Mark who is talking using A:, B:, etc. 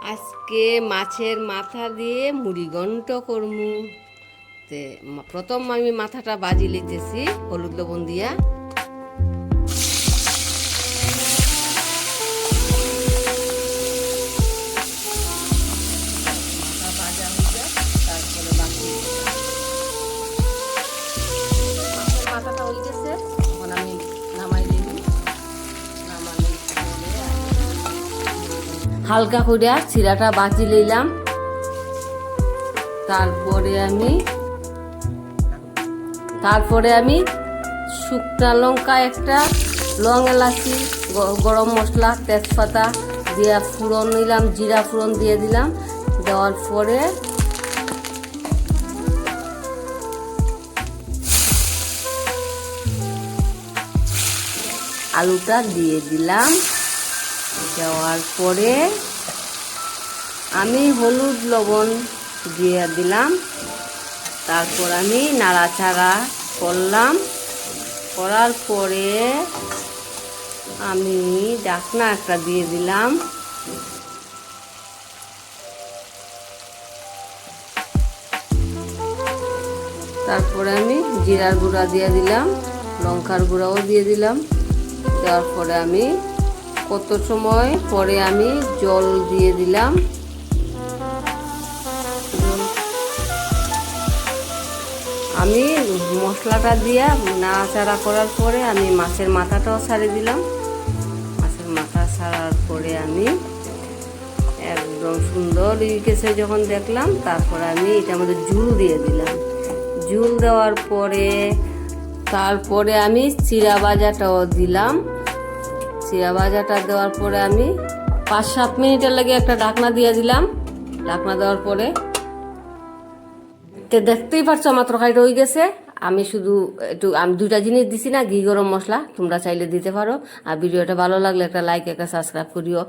A: আজকে মাছের মাথা দিয়ে মুড়ি ঘন্ট করমু। তে প্রথম আমি মাথাটা বাজি লিতেছি হলুদ লবণ দিয়া। মাথা ভাজা হয়ে যায়, তারপরে বাকি মাছের মাথাটা হয়ে গেছে। এখন আমি নামাই দিই। হালকা করে চিরাটা বাজি লইলাম। তারপরে আমি শুকনা লঙ্কা একটা, লং এলাচি, গরম মশলা, তেজপাতা দিয়ে ফোড়ন নিলাম, জিরা ফোড়ন দিয়ে দিলাম। দেওয়ার পরে আলুটা দিয়ে দিলাম। দেওয়ার পরে আমি হলুদ লবণ দিয়ে দিলাম। তারপর আমি নাড়াচাড়া করলাম। করার পরে আমি ঢাকনা একটা দিয়ে দিলাম। তারপরে আমি জিরার গুঁড়া দিয়ে দিলাম, লঙ্কার গুঁড়াও দিয়ে দিলাম। দেওয়ার পরে আমি কত সময় পরে আমি জল দিয়ে দিলাম। আমি মশলাটা দিয়ে নাড়াচাড়া করার পরে আমি মাছের মাথাটাও ছাড়িয়ে দিলাম। মাছের মাথা ছাড়ার পরে আমি একদম সুন্দর হয়ে গেছে যখন দেখলাম, তারপরে আমি এটার মধ্যে ঝুল দিয়ে দিলাম। ঝুল দেওয়ার পরে তারপরে আমি চিরা ভাজাটাও দিলাম। চিরা ভাজাটা দেওয়ার পরে আমি 5-7 মিনিটের লাগে একটা ঢাকনা দিয়ে দিলাম। ঢাকনা দেওয়ার পরে দেখতেই পারছো আমার তরকারিটা হয়ে গেছে। আমি দুইটা জিনিস দিছি না, ঘি গরম মশলা, তোমরা চাইলে দিতে পারো। আর ভিডিওটা ভালো লাগলে একটা লাইক, একটা সাবস্ক্রাইব করিও।